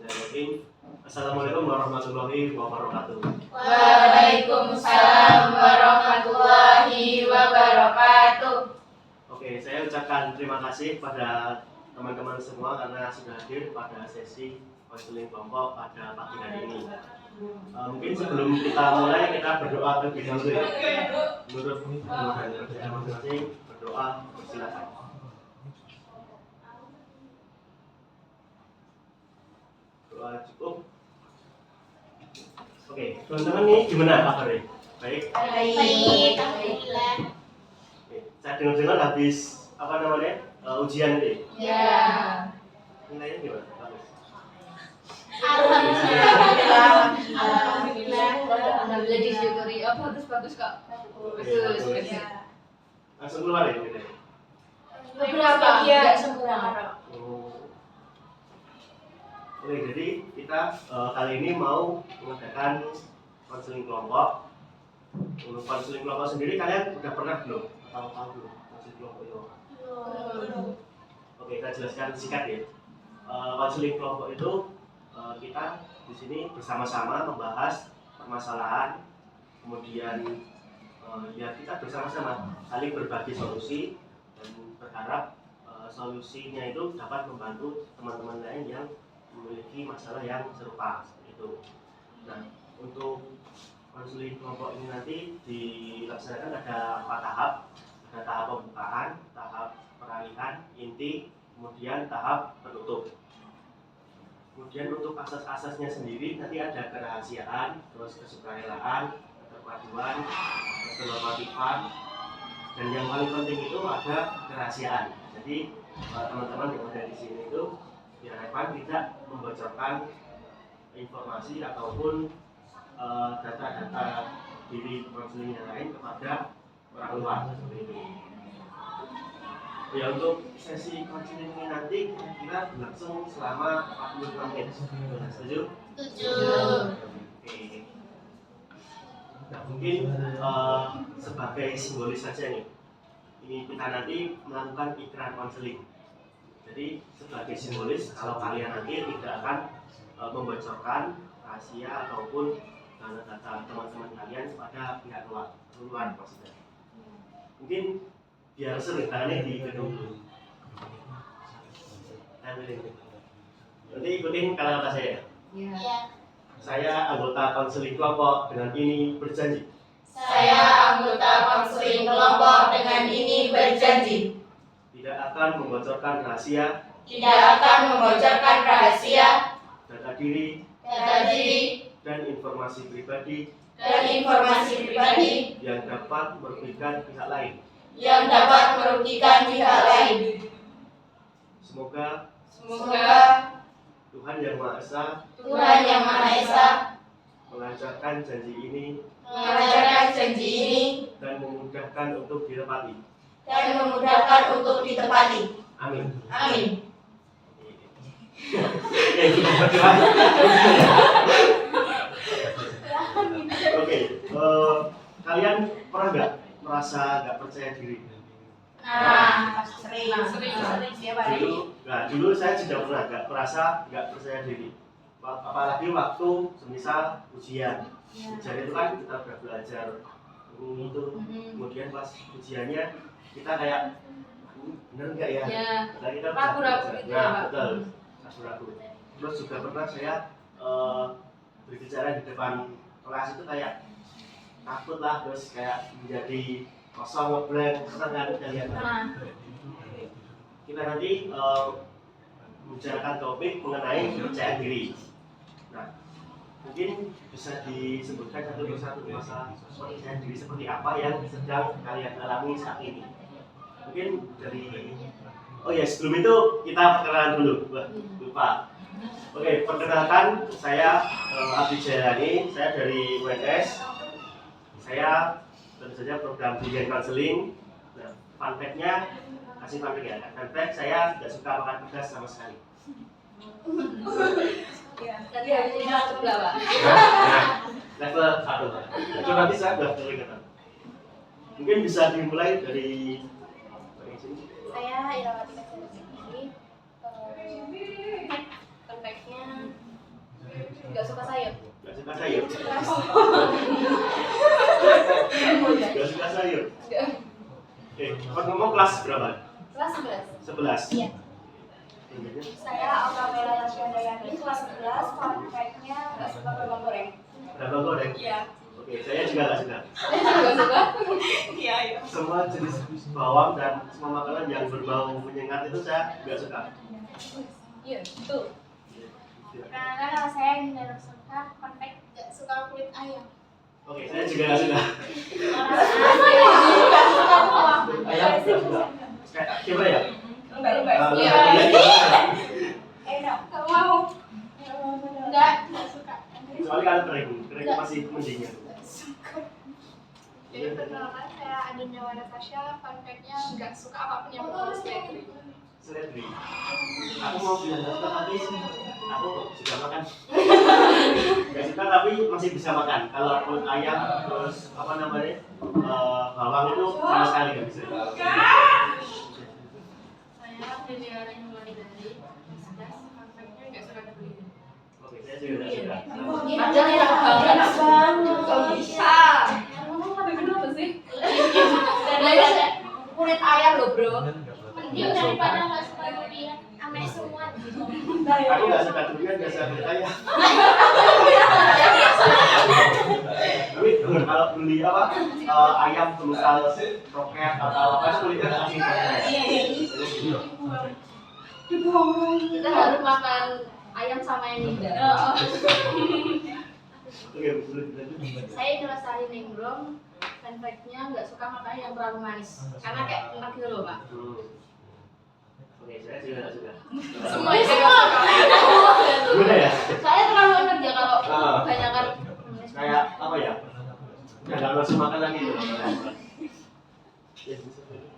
Bismillahirrahmanirrahim. Assalamualaikum warahmatullahi wabarakatuh. Waalaikumsalam warahmatullahi wabarakatuh. Oke, saya ucapkan terima kasih pada teman-teman semua karena sudah hadir pada sesi konseling kelompok pada pagi hari ini. Mungkin sebelum kita mulai kita berdoa terlebih dahulu ya. Menurut masing-masing berdoa, silakan. Doa cukup. Oke, teman-teman ini gimana kabarnya? Baik. Baik, alhamdulillah. Saya dengar habis ujian ini. Ya. Nilainya gimana? Bagus. Alhamdulillah disyukuri. Oh, bagus Kak. Bagus. Langsung keluar ya gitu. Beberapa tidak sempurna. Oke, jadi kita kali ini mau mengadakan konseling kelompok. Untuk konseling kelompok sendiri kalian udah pernah belum? Atau tahu belum konseling kelompok itu? Oke, kita jelaskan singkat ya. Konseling kelompok itu kita di sini bersama-sama membahas permasalahan, kemudian ya kita bersama-sama saling berbagi solusi dan berharap solusinya itu dapat membantu teman-teman lain yang memiliki masalah yang serupa seperti itu. Nah, untuk konseling kelompok ini nanti dilaksanakan ada 4 tahap. Ada tahap pembukaan, tahap peralihan, inti, kemudian tahap penutup. Kemudian untuk asas-asasnya sendiri nanti ada kerahasiaan, terus kesukarelaan, keterpaduan, kenormatifan, dan yang paling penting itu ada kerahasiaan. Jadi teman-teman yang ada di sini itu diharapkan tidak membocorkan informasi ataupun data-data diri konseling yang lain kepada orang luar seperti itu. Ya, untuk sesi konseling ini nanti kira-kira berlangsung selama 45 menit. Setuju? Setuju. Oke. Nah, mungkin sebagai simbolis saja nih. Ini kita nanti melakukan ikrar konseling. Jadi sebagai simbolis kalau kalian nanti tidak akan membocorkan rahasia ataupun data teman-teman kalian kepada pihak luar maksudnya. Mungkin biar seru tangannya di gedung dulu. Nanti ikutin kata-kata saya. Ya. Saya anggota konseling kelompok dengan ini berjanji. Saya anggota konseling kelompok dengan ini berjanji. Tidak akan membocorkan rahasia. Tidak akan membocorkan rahasia, Data diri. Dan informasi pribadi. Yang dapat merugikan pihak lain. Semoga Tuhan Yang Maha Esa melancarkan janji ini dan memudahkan untuk ditepati. Amin. Oke, kalian pernah nggak merasa nggak percaya diri? Dulu saya juga pernah nggak percaya diri. Apalagi waktu semisal ujian itu kan kita udah belajar itu, kemudian pas ujiannya kita kayak bener nggak ya? Nah, kita ragu-ragu gitu ya, Pak. Betul, ragu-ragu. Terus juga pernah saya berbicara di depan kelas itu kayak takut lah, terus kayak menjadi kosong, ngeblank, pernah kan kalian? Kita nanti membicarakan topik mengenai percaya diri. Nah, mungkin bisa disebutkan satu persatu masalah percaya diri seperti apa yang sedang kalian alami saat ini. Mungkin sebelum itu kita perkenalan dulu. Lupa. Oke, perkenalkan saya Abdi Jailani, saya dari UNS. Saya tentu saja program bimbingan konseling. Nah, fun fact-nya, kasih fun fact ya. Fun fact, saya tidak suka makan pedas sama sekali. Tadi harusnya sebelah, Pak. Level 1. Itu nanti saya sudah terlihat. Mungkin bisa dimulai dari sini. Saya Irawati Kasih. Konteksnya Gak suka sayur. Gak suka sayur. Keras. Gak suka sayur. Pas ngomong kelas berapa? Kelas 11. 11. Iya. Saya Alkamela Lasyandayani, kelas 11. Fun fact-nya nggak suka bawang goreng. Berapa goreng? Iya. Oke, saya juga gak suka. Gak suka. Iya, iya. Semua jenis bawang dan semua makanan yang berbau menyengat itu saya gak suka. Iya, betul. Karena kalau saya nggak suka fun fact nggak suka kulit ayam. Oke, saya juga gak suka. Nggak suka bawang. Ayam gak suka. Kayak gimana ya? Enggak. Iya. Nggak mau. Nggak suka. Kecuali kalau kering masih mendingan. Jadi perkenalkan saya Adinda Natasha, fun fact-nya nggak suka apapun yang berbau seledri. Seledri. Aku mau bilang gak suka tapi aku suka makan. Gak suka tapi masih bisa makan. Kalau kulit ayam terus apa namanya bawang itu sama sekali gak bisa. Saya Liliana Nyulandari, kelas 11, fun fact-nya nggak suka dibeli. Oke, saya juga gak suka. Ada enak banget. Kok bisa? Kenapa sih? Dan Kulit ayam loh bro. mending daripada nggak suka durian, ame semua. Aku gak suka durian, gak suka kulit ayam. Tapi kalau beli apa ayam misal kroket atau apa itu kulitnya langsung kroket. Kita harus makan ayam sama yang indah. Oke, betul. Saya Indrasari Ningrum. Fun fact-nya nggak suka makan yang terlalu manis. Karena kayak enak gitu loh pak. Oke, saya juga gak suka. Semuanya semua. Gimana ya? Saya terlalu enak ya kalau Ah. kebanyakan. Kayak apa ya? Gak langsung makan lagi gitu.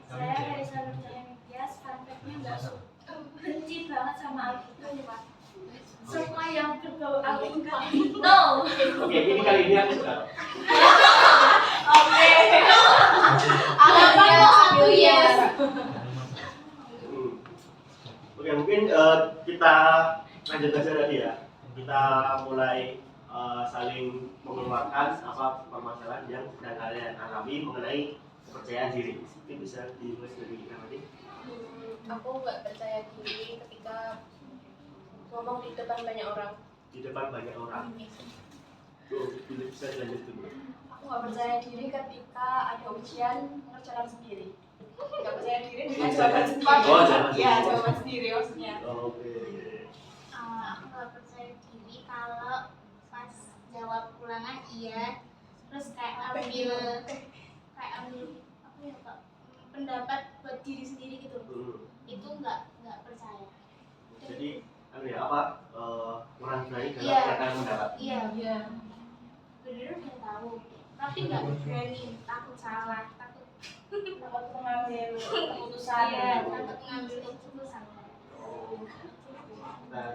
Saya Harisa Nurjaya Nitias, fun fact-nya nggak suka, benci banget sama alpukat ya Pak. Semua yang berbau alpukat. No. Oke, ini kali ini aku suka. Alasannya aku yes. Oke, mungkin kita lanjut aja tadi ya. Kita mulai saling mengeluarkan apa permasalahan yang sedang kalian alami mengenai kepercayaan diri. Mungkin bisa dimulai dari Ramadi. Aku nggak percaya diri ketika ngomong di depan banyak orang. Di depan banyak orang. Bisa dilanjut dulu. Aku nggak percaya diri ketika ada ujian ngerjakan sendiri. Nggak percaya diri dengan jawaban sendiri. Oh, jawaban Iya, sendiri. jawaban sendiri maksudnya. Oke. Aku nggak percaya diri kalau pas jawab ulangan iya, terus kayak ambil apa ya Pak, pendapat buat diri sendiri gitu, itu nggak percaya. Jadi ya apa kurang berani dalam Iya. menyatakan pendapat. Iya, Iya. bener udah tahu, tapi nggak berani, takut salah, takut Mengambil keputusan. iya, takut mengambil keputusan. Dan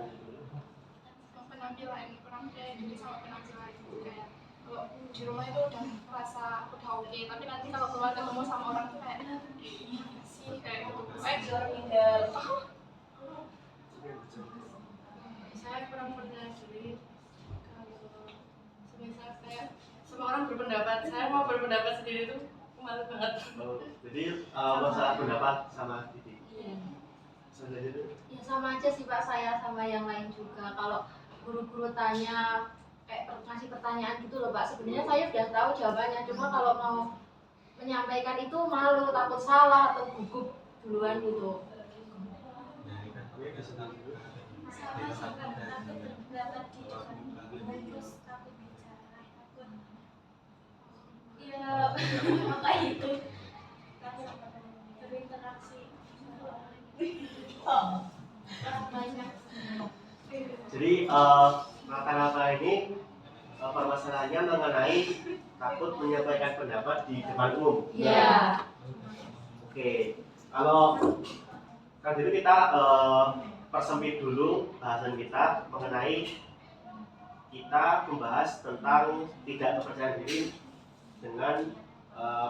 Penampilan kurang percaya diri sama penampilan kayak kalau di rumah itu udah merasa udah oke, tapi nanti kalau keluar ketemu sama orang tuh kayak gimana sih kayak gitu. Kayak minder. Saya kurang percaya diri kalau semisal kayak semua orang berpendapat, saya mau berpendapat sendiri tuh malu banget. jadi masalah pendapat sama Titi. Iya. Selanjutnya itu Ya sama aja sih Pak, saya sama yang lain juga. Kalau guru-guru tanya kayak ngasih pertanyaan gitu loh Pak, sebenarnya saya udah tahu jawabannya, cuma kalau mau menyampaikan itu malu, takut salah atau gugup duluan gitu. Sama sih Kak, takut berpendapat di depan umum, terus takut bicara, takut ya kayak gitu, takut berinteraksi banyak. jadi rata-rata ini permasalahannya mengenai takut menyampaikan pendapat di depan umum. Iya. Oke, kalau kan itu kita persempit dulu bahasan kita mengenai kita membahas tentang tidak kepercayaan diri dengan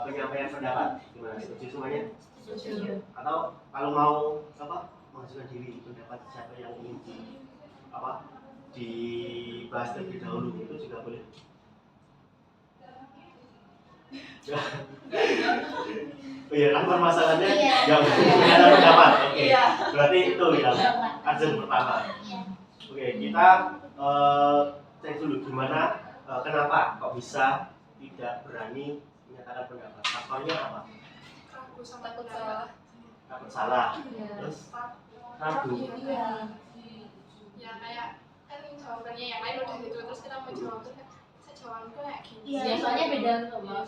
penyampaian pendapat. Gimana? Setuju semuanya? Setuju. Atau kalau mau apa mengajukan diri pendapat siapa yang ingin dipercayai dibahas terlebih dahulu itu juga boleh. Oh iya kan permasalahannya Iya. yang punya ada pendapat. Oke. Iya. Berarti itu yang Pendapat. ajen pertama. Iya. Oke, kita cek dulu gimana kenapa kok bisa tidak berani menyatakan pendapat. Faktornya apa? Ragu sama takut salah. Takut salah. Iya. Terus ragu. Iya. Ya kayak kan jawabannya yang lain udah gitu terus kita mau jawab tuh kayak jawabanku kayak gini. Iya. Biasanya beda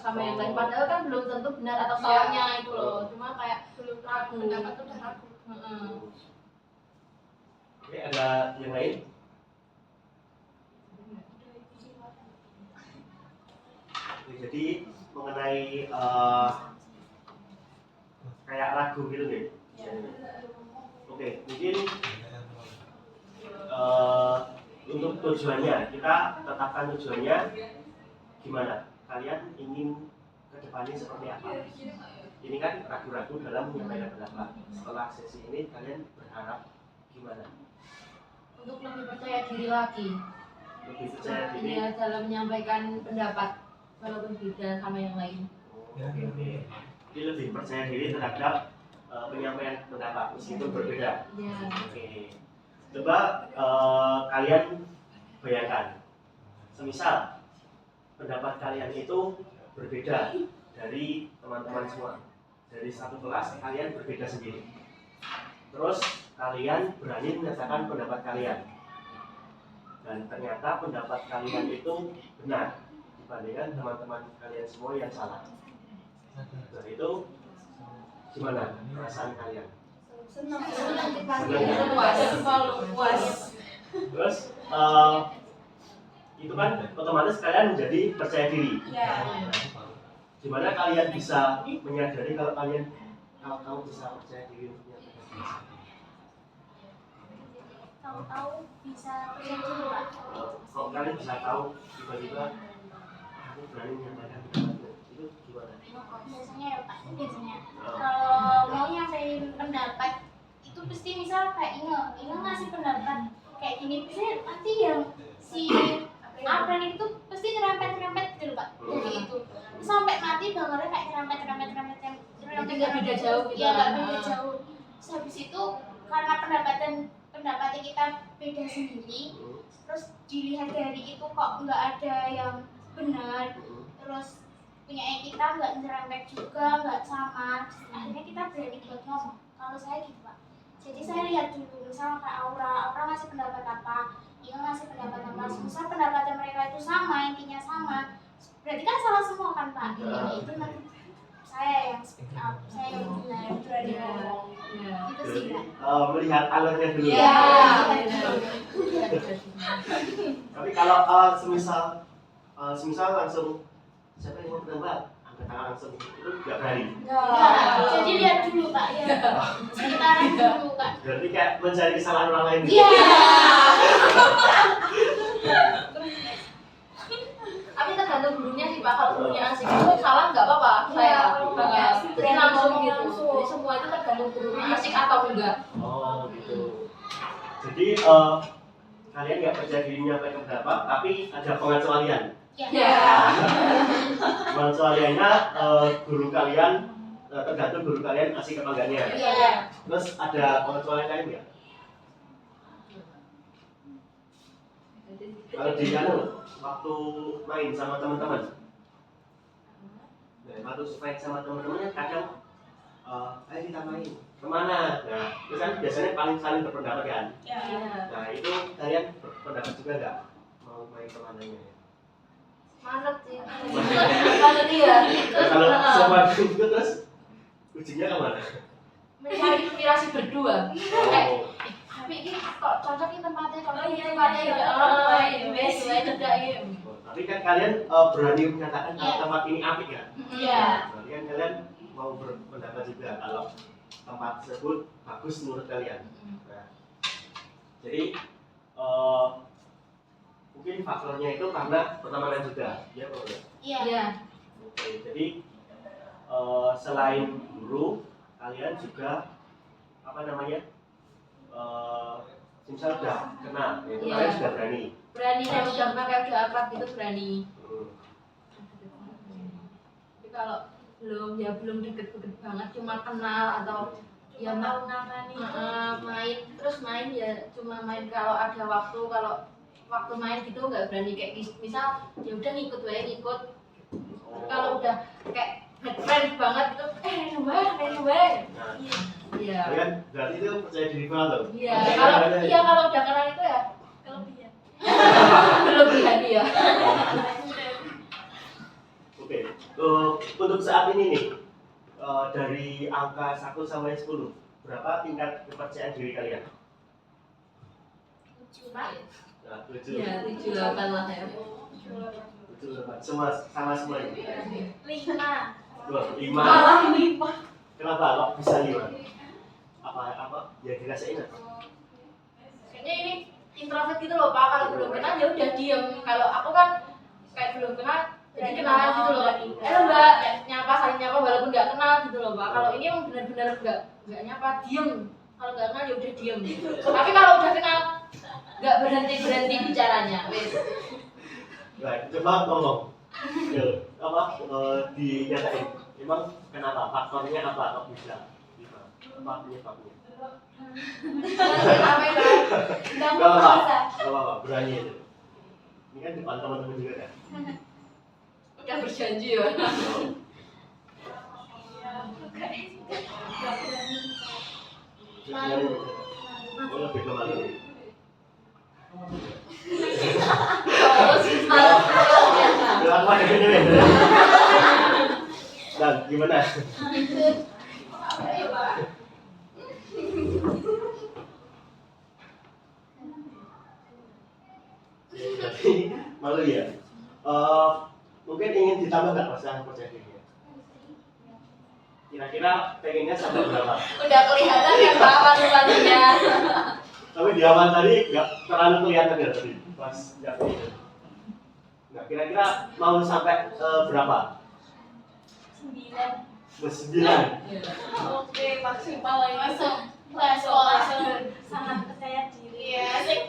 sama yang lain, padahal kan belum tentu benar atau salahnya itu loh, cuma kayak Belum ragu. pendapat tuh udah ragu. heeh. Oke, ada yang lain? Oke, jadi mengenai kayak ragu gitu nih. Oke, mungkin untuk tujuannya kita tetapkan tujuannya gimana? Kalian ingin kedepannya seperti apa? Ini kan ragu-ragu dalam menyampaikan pendapat. Setelah sesi ini kalian berharap gimana? Untuk lebih percaya diri lagi, Lebih percaya diri? ya dalam menyampaikan pendapat walaupun beda sama yang lain. Oke. Jadi lebih percaya diri terhadap penyampaian pendapat meskipun berbeda. Ya. Oke. Coba kalian bayangkan, semisal pendapat kalian itu berbeda dari teman-teman semua, dari satu kelas kalian berbeda sendiri. Terus kalian berani menyatakan pendapat kalian, dan ternyata pendapat kalian itu benar dibandingkan teman-teman kalian semua yang salah. Nah itu gimana perasaan kalian? Senang. Puas. Terus itu kan otomatis kalian menjadi percaya diri. Iya. Gimana kalian bisa menyadari kalau kamu bisa percaya diri untuk menyatakan? Tahu-tahu bisa percaya diri, Pak. Kalau kalian bisa tahu tiba-tiba aku berani menyatakan pendapatku, itu gimana? Biasanya ya Pak, biasanya kalau mau nyampein pendapat itu pasti misal kayak Inge ngasih pendapat kayak gini, pasti nanti yang si April itu pasti nyerempet gitu loh Pak, jadi itu sampai mati bangernya kayak nyerempet yang Jadi nggak beda jauh gitu. ya nggak beda jauh. Terus habis itu karena pendapatnya kita beda sendiri, terus dilihat dari itu kok nggak ada yang benar, terus punya kita nggak nyerempet juga, nggak sama, akhirnya kita berani buat ngomong. Kalau saya gitu Pak, jadi saya lihat dulu misalnya kayak Aura ngasih pendapat apa, Inga ngasih pendapat apa, misal pendapatnya mereka itu sama, intinya sama, berarti kan salah semua kan Pak. Ya, itu nanti saya yang speak up, saya yang benar, berani ngomong. Ya. Itu sih Kak. Melihat alurnya dulu. Iya. Tapi kalau semisal langsung siapa yang mau pendapat, angkat tangan langsung itu nggak berani. Enggak, jadi lihat dulu Pak ya, sekitaran dulu Kak. Berarti kayak mencari kesalahan orang lain. Iya. Tapi tergantung gurunya sih Pak. Kalau gurunya asik itu salah nggak apa-apa. Saya banget. Jadi langsung gitu. Jadi semua itu tergantung gurunya asik atau enggak. Oh gitu. Jadi kalian nggak percaya diri menyampaikan pendapat, tapi ada pengecualian. Iya. Pengecualiannya guru kalian tergantung guru kalian asik apa enggaknya. Iya. Terus ada pengecualian lain nggak? Kalau di waktu main sama teman-teman, waktu main sama teman-temannya kadang ayo kita main kemana? Nah itu kan biasanya paling saling berpendapat kan. Iya. Nah itu kalian berpendapat juga nggak mau main kemananya? Maret sih. Maret iya. Kalau semua itu terus ujungnya kemana? Mencari inspirasi berdua. Kayak Oh, tapi ini kok cocok ini tempatnya, Oh, iya, tempatnya iya, ya. iya. Ini best, ini tidak ya. tapi kan kalian berani menyatakan kalau Iya. tempat ini apik ya? Iya. Berarti kan kalian mau berpendapat juga kalau tempat tersebut bagus menurut kalian. Nah, jadi mungkin faktornya itu karena pertemanan juga, ya Pak? Iya. Iya. Oke, jadi selain guru, kalian juga apa namanya misal udah kenal, itu Iya. kalian sudah berani. Berani kalau udah pakai udah akrab gitu berani. Tapi kalau belum ya belum deket-deket banget cuma kenal atau ya main terus main ya cuma main kalau ada waktu, kalau waktu main gitu nggak berani kayak misal ya udah ngikut ngikut. Kalau udah kayak bad friend banget itu main. Nah, Iya. tapi kan berarti itu percaya diri banget loh. Iya kalau udah kenal itu ya Kelebihan. kelebihan dia. Oke, untuk saat ini nih, dari angka 1 sampai 10, berapa tingkat kepercayaan diri kalian? 7 Pak. Nah, 7. Iya 7-8 lah ya. 7, 8. Sama semua ini. 5. 5. Kenapa kok bisa 5? Apa? Ya dirasain apa? Kayaknya ini introvert gitu loh Pak, kalau belum kenal ya udah diem. Kalau aku kan kayak belum kenal jadi kenalan gitu loh Pak. Mbak, nyapa saling nyapa walaupun nggak kenal gitu loh Pak. Kalau ini emang benar-benar nggak nyapa, diem. Kalau nggak kenal ya udah diem. Tapi kalau udah kenal nggak berhenti bicaranya. Wes. Nah, coba ngomong. Apa? Dinyatain. Emang kenapa? Faktornya apa kok bisa? Apa penyebabnya? Gak apa-apa, berani aja. Ini kan depan teman-teman juga kan? Udah berjanji ya. Oh, lebih ke malu. Aku ada gini. Dan gimana? Jadi malu ya. Mungkin ingin ditambah nggak masalah percaya diri? Kira-kira pengennya sampai berapa? Udah kelihatan ya Pak malu-malunya. Tapi di awal tadi nggak terlalu kelihatan ya tadi pas jatuh itu. Nah, kira-kira mau sampai berapa? 9. 9. Oke, maksimal lagi. Masuk sekolah sangat percaya diri. Iya, asik.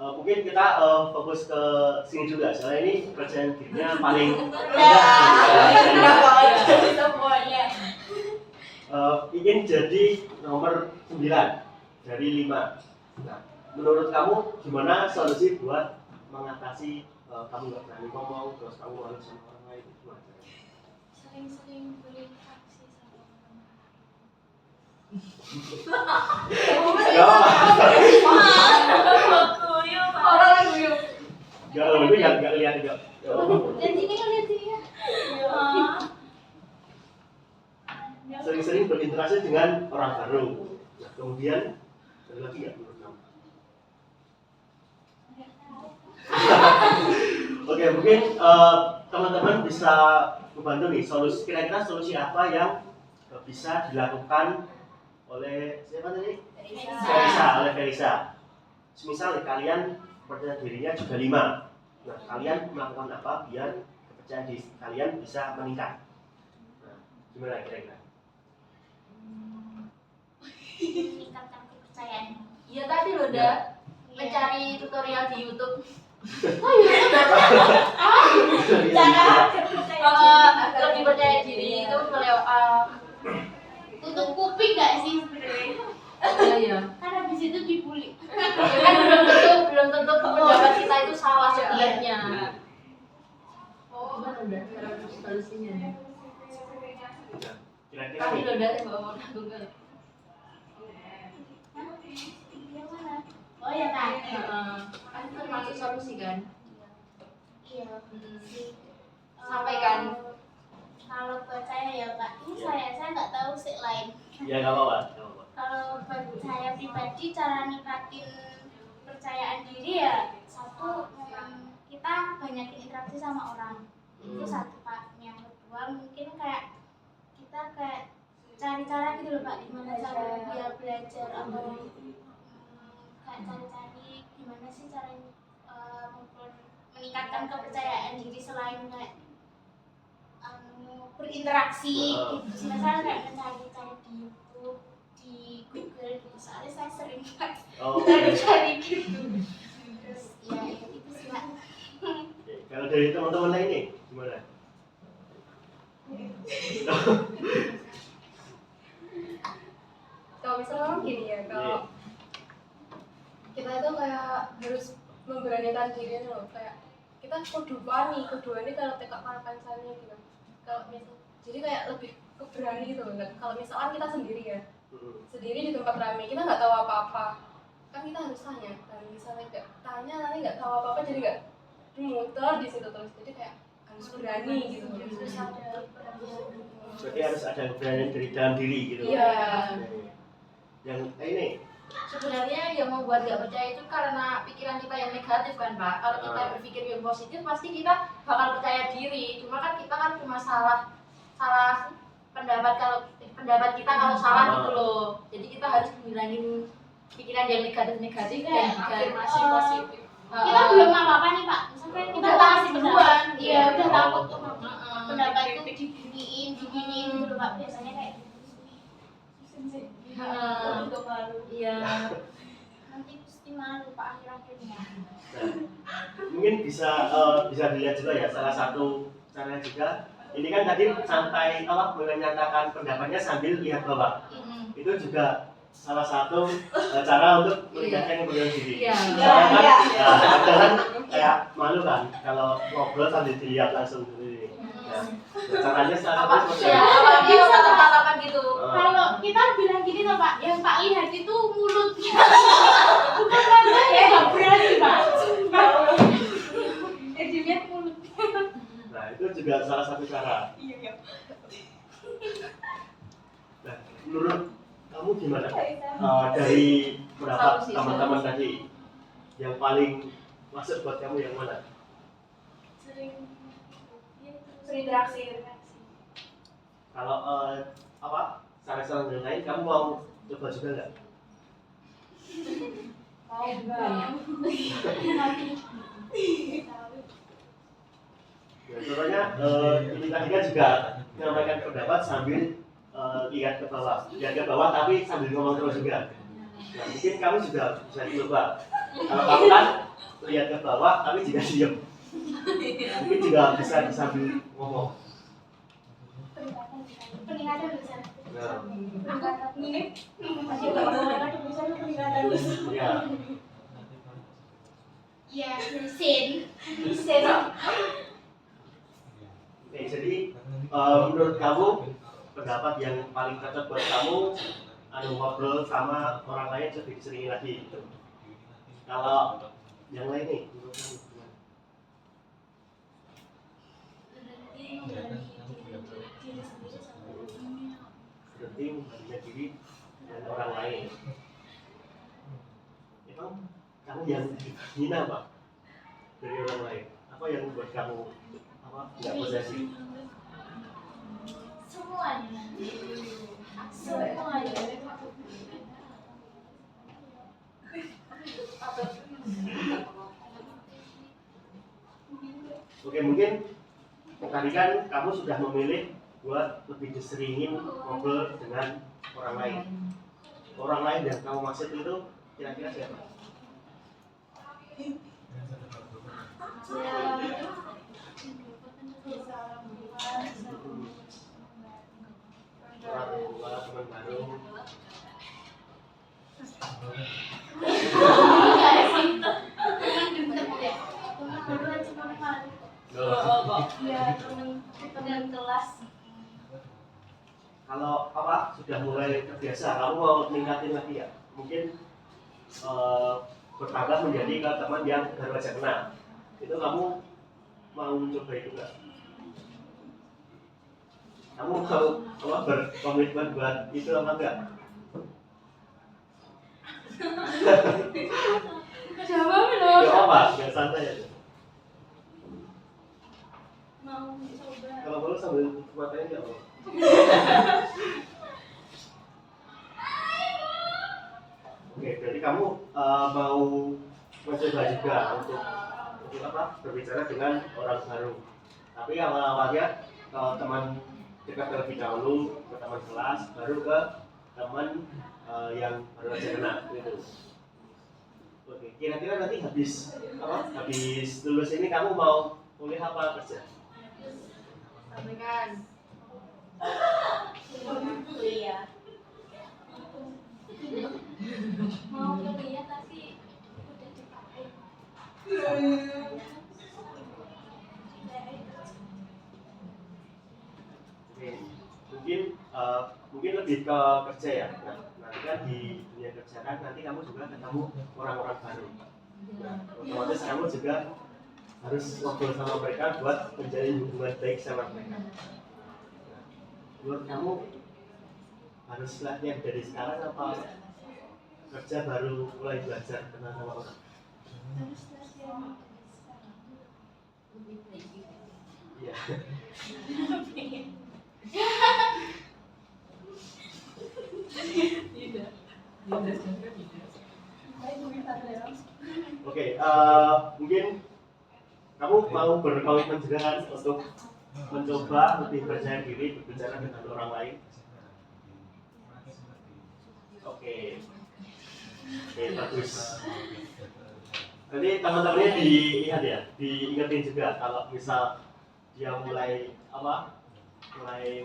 Mungkin kita fokus ke sini juga, soalnya ini percayaan dirinya paling Rendah banget semuanya. ingin jadi nomor 9 dari 5. Nah, menurut kamu gimana solusi buat mengatasi kamu nggak berani ngomong, terus kamu malu sama orang lain? Gimana? Sering-sering berinteraksi sama orang. Gak apa-apa. Orang yang guyu. Gak apa-apa, itu nggak lihat juga. Lihat sini kan, lihat sini kan. Sering-sering berinteraksi dengan orang baru. Nah, kemudian ada lagi nggak menurut kamu? Oke, mungkin teman-teman bisa membantu nih solusi, kira-kira solusi apa yang bisa dilakukan oleh siapa tadi? Felisa. Misal kalian percaya dirinya juga 5. Nah, kalian melakukan apa biar kepercayaan diri kalian bisa meningkat? Nah, gimana kira-kira? Meningkatkan kepercayaan. Iya tadi loh udah mencari tutorial di YouTube. Cara Lebih percaya diri itu tutup kuping nggak sih sebenarnya? iya. Kan habis itu dibully. Kan belum tentu pendapat kita itu salah sebenarnya. Gimana udah cara solusinya? Nah, kira-kira Tadi nih, loh udah mau lakukan. Yang mana? Oh ya tadi. Kan termasuk solusi kan? Iya. Sampaikan. Kalau buat saya ya Pak, ini saya nggak tahu sih lain. ya nggak apa-apa. Kalau buat saya pribadi cara ningkatin kepercayaan diri ya satu memang kita banyakin interaksi sama orang. Itu satu Pak. Yang kedua mungkin kayak kita kayak cari cara gitu loh Pak, gimana cara biar belajar atau kayak cari-cari gimana sih cara meningkatkan kepercayaan diri selain kayak berinteraksi gitu. Misalnya kayak mencari-cari di YouTube, di Google gitu soalnya saya sering banget Oh, cari gitu. Terus ya itu sih Pak. oke. Kalau dari teman-teman lain nih gimana? Kalau misalnya gini ya, kalau kita itu kayak harus memberanikan diri loh, kayak kita kudu wani kalau tekak pansannya gitu. Kalau misal, jadi kayak lebih keberani gitu loh. Kalau misalkan kita sendiri ya, sendiri di tempat ramai, kita nggak tahu apa-apa, kan kita harus tanya. Dan misalnya nggak tanya nanti nggak tahu apa-apa, jadi nggak muter di situ terus. Jadi kayak harus berani gitu. Terus ada Berarti harus ada keberanian dari dalam diri gitu. Iya. Yang ini Sebenarnya yang membuat nggak percaya itu karena pikiran kita yang negatif kan Pak. Kalau kita berpikir yang positif pasti kita bakal percaya diri. Cuma kan kita kan cuma salah pendapat kita kalau salah gitu loh. Jadi kita harus menghilangin pikiran yang negatif dan Afirmasi positif. kita belum apa-apa nih Pak. Misalkan kita Udah tahu takut duluan. Iya, udah Oh. takut tuh Heeh. pendapat itu diginiin gitu loh Pak. Biasanya kayak gitu. Heeh. Iya. Nanti pasti malu Pak akhir-akhirnya. mungkin bisa dilihat juga ya, salah satu cara juga ini kan tadi sampai menyatakan pendapatnya sambil lihat bawah. Itu juga salah satu cara untuk meningkatkan kepercayaan diri. Iya. Kadang kayak malu kan kalau ngobrol sambil dilihat langsung sendiri. Caranya salah satu seperti Ya, itu. awalnya tatap-tatapan gitu. Kalau kita bilang gini loh Pak, yang Pak lihat itu mulutnya. Bukan wajahnya, nggak berani Pak. Yang dilihat mulutnya. Nah, itu juga salah satu cara. Iya. Nah, menurut kamu gimana? Dari pendapat Solusi, teman-teman solusi. tadi, yang paling masuk buat kamu yang mana? Sering interaksi. Kalau saran-saran yang lain, kamu mau coba juga nggak? Mau enggak? Ya, contohnya ini tadi kan juga menyampaikan pendapat sambil lihat ke bawah tapi sambil ngomong terus juga. Nah, mungkin kamu juga bisa dicoba. Kalau kamu kan lihat ke bawah tapi juga diam. Mungkin juga bisa sambil ngomong. Peningkatan bisa. Nah, Peningkatan ini masih nggak mau ada bisa peningkatan bisa. ya. Iya, mesin. Oke, jadi menurut kamu pendapat yang paling cocok buat kamu ngobrol sama orang lain lebih sering lagi gitu. Kalau yang lain nih, menurut kamu gimana? Berarti memberanikan diri dan orang lain. Emang kamu yang hina apa dari orang lain? Apa yang membuat kamu nggak posesif? Semuanya. Oke, mungkin tadi kan kamu sudah memilih buat lebih diseringin ngobrol dengan orang lain. Orang lain yang kamu maksud itu kira-kira siapa? Orang tua, teman baru. Teman kelas. Kalau sudah mulai terbiasa, kamu mau meningkatin lagi ya? Mungkin bertambah menjadi ke teman yang baru aja kenal. Itu kamu mau mencoba itu nggak? Kamu mau berkomitmen buat itu apa enggak? Jawab loh. Ya apa? Nggak santai aja. Mau coba. Kalau perlu sambil tutup matanya nggak apa? Oke, berarti kamu mau mencoba juga untuk berbicara dengan orang baru. Tapi awal-awalnya ke teman dekat terlebih dahulu, ke teman kelas, baru ke teman yang baru aja kena gitu. Oke, kira-kira nanti habis lulus ini kamu mau kuliah apa kerja? Sampaikan. Kuliah. Mau kuliah tapi udah dipakai. Oke, mungkin lebih ke kerja ya. Nah, nanti kan di dunia kerja kan nanti kamu juga ketemu orang-orang baru. Nah, otomatis kamu juga harus ngobrol sama mereka buat menjalin hubungan baik sama mereka. Nah, menurut kamu harus latihan dari sekarang apa kerja baru mulai belajar kenal sama orang? Terus latihan sekarang. Iya. Oke, mungkin kamu mau berkomitmen juga kan untuk mencoba lebih percaya diri berbicara dengan orang lain. Oke, bagus. Nanti teman-temannya dilihat ya, diingetin juga kalau misal dia mulai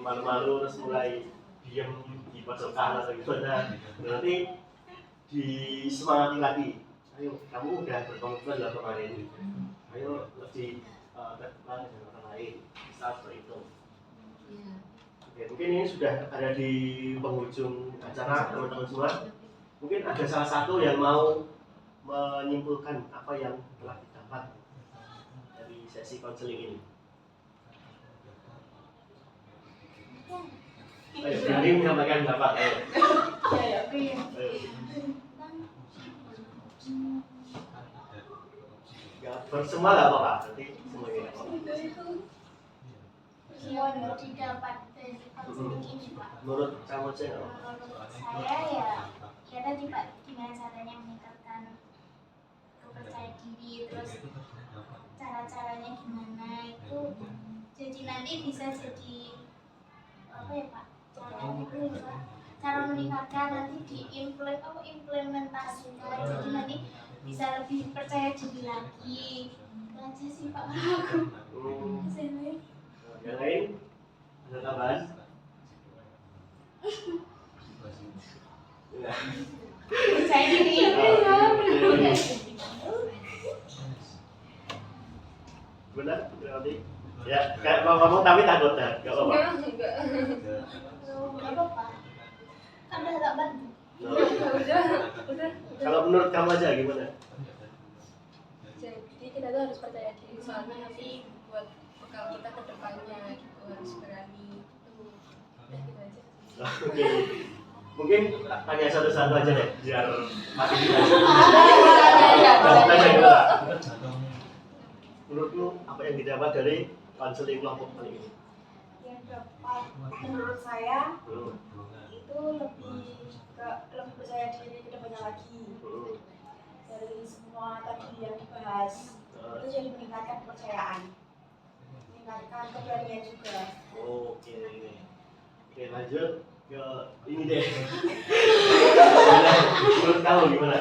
malu-malu terus mulai diem di pojokan atau gimana, nanti disemangati lagi. Ayo, kamu udah berkomitmen lah kemarin. Ayo lebih terkenal dengan orang lain, misal seperti itu. Oke, mungkin ini sudah ada di penghujung acara teman-teman semua. Mungkin ada salah satu yang mau menyimpulkan apa yang telah didapat dari sesi konseling ini. Ayo, berani menyampaikan pendapat. Ayo. Ya, semua nggak apa-apa, nanti semuanya nggak apa-apa. Yang didapat dari konseling ini Pak. Menurut kamu cek? Menurut saya ya tadi Pak, gimana caranya meningkatkan kepercayaan diri, terus cara-caranya gimana itu, jadi nanti bisa jadi apa ya Pak? Cara meningkatkan nanti diimplementasikan, jadi nanti bisa lebih percaya diri lagi. Itu aja sih Pak aku. Yang lain ada tambahan? Percaya diri. Benar, berarti ya kayak mau ngomong tapi takut ya, nggak apa-apa. Nggak apa-apa. Kan udah tak bantu. Udah. Kalau menurut kamu aja gimana? Jadi kita tuh harus percaya diri, soalnya nanti buat bekal kita ke depannya gitu, harus berani gitu. Udah gitu aja. Oke. Mungkin tanya satu-satu aja deh biar makin tanya dulu. Menurutmu apa yang didapat dari konseling kelompok kali ini? Yang dapat menurut saya itu lebih percaya diri ke depannya lagi. Dari semua tadi yang dibahas itu jadi meningkatkan kepercayaan, meningkatkan keberanian juga. Oke, lanjut ke ini deh. Menurut kamu gimana?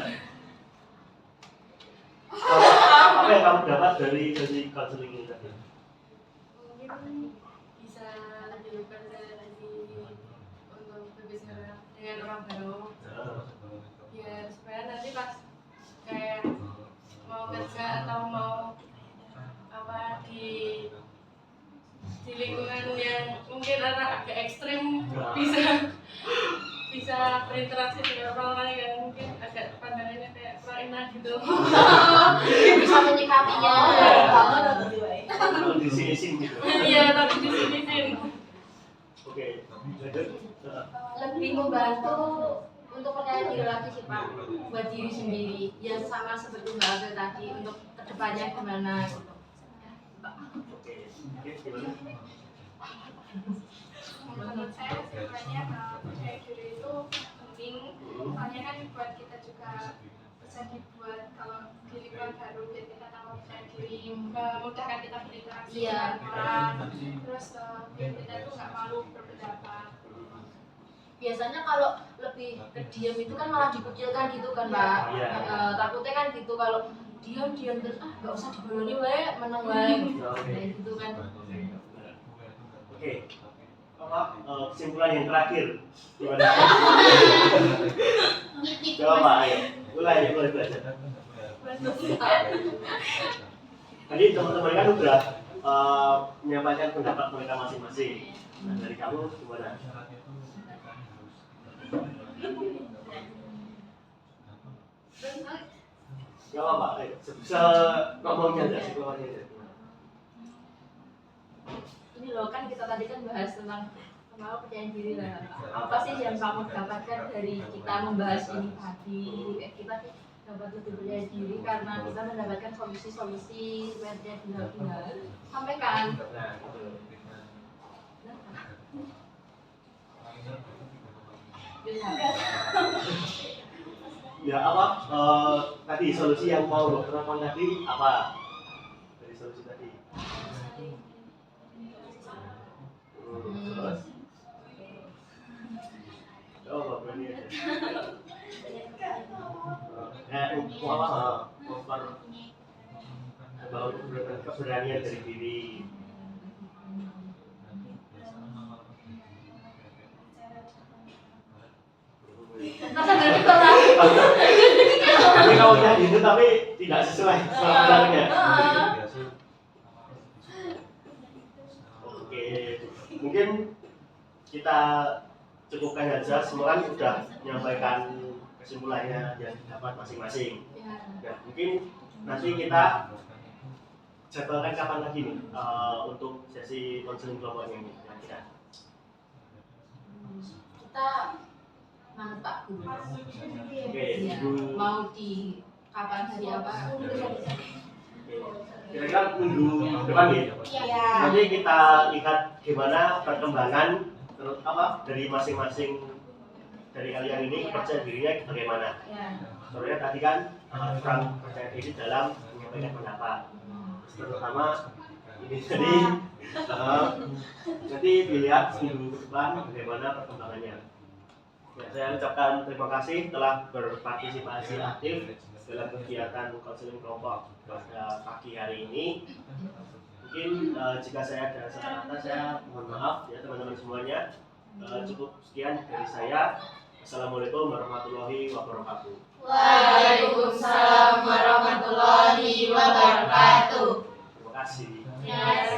Apa yang kamu dapat dari konseling ini tadi? Mungkin bisa lebih percaya lagi untuk berbicara dengan orang baru, biar supaya nanti pas kayak mau kerja atau mau apa di lingkungan yang mungkin agak ekstrim bisa berinteraksi dengan orang-orang yang mungkin agak pandangannya kayak kurang enak gitu. Bisa menyikapinya. Kalau di sini gitu. Iya, tapi di sini. Oke, lanjut. Lebih membantu untuk percaya diri lagi sih Pak, buat diri sendiri. Ya sama seperti Mbak Abel tadi, untuk kedepannya gimana gitu. Oke, gimana? Menurut saya sebenarnya percaya diri itu penting, soalnya kan buat kita juga bisa dibuat kalau di lingkungan baru biar kita tambah percaya diri, memudahkan kita berinteraksi dengan orang, terus biar kita itu nggak malu berpendapat. biasanya kalau lebih ke diam itu kan malah dikucilkan gitu kan Pak. Iya. Takutnya kan gitu kalau diam terus nggak usah diboloni wae meneng wae. Oke. Kayak gitu kan. Oke. Apa kesimpulan yang terakhir gimana? Ngintip Coba Pak, ayo. Mulai belajar. Tadi teman-teman kan udah menyampaikan pendapat mereka masing-masing. Nah, dari kamu gimana? Gak apa-apa, ayo. Ngomongnya aja, ngomongnya aja. Ini loh kan kita tadi kan bahas tentang kenapa percaya diri lah. Apa sih yang kamu dapatkan dari kita membahas ini tadi? Kita dapat lebih percaya diri karena kita mendapatkan solusi-solusi supaya tidak tinggal-tinggal. Sampaikan. Nah, gitu. Ya apa? Tadi solusi yang mau dokter ngomong tadi apa? Dari solusi tadi. Terus? Oh, nggak berani aja. Untuk apa? Membangun keberanian dari diri. Tapi kalau udah gitu tapi tidak sesuai sebenarnya. Oke, mungkin kita cukupkan aja. Semua kan sudah menyampaikan kesimpulannya yang didapat masing-masing. Ya, mungkin nanti kita jadwalkan kapan lagi nih untuk sesi konseling kelompoknya ini kira-kira. Kita mana Pak Guru? Oke, Iya. minggu Mau di kapan hari apa? kira-kira minggu depan nih. Iya. Nanti kita lihat gimana perkembangan terus apa dari masing-masing dari kalian ini percaya dirinya bagaimana. Ya. Soalnya tadi kan kurang percaya diri dalam menyampaikan pendapat. Terutama ini jadi nanti dilihat minggu depan bagaimana perkembangannya. Ya, saya ucapkan terima kasih telah berpartisipasi aktif dalam kegiatan konseling kelompok pada pagi hari ini. Mungkin jika saya ada salah kata saya mohon maaf ya teman-teman semuanya. Cukup sekian dari saya. Assalamualaikum warahmatullahi wabarakatuh. Waalaikumsalam warahmatullahi wabarakatuh. Terima kasih. Ya,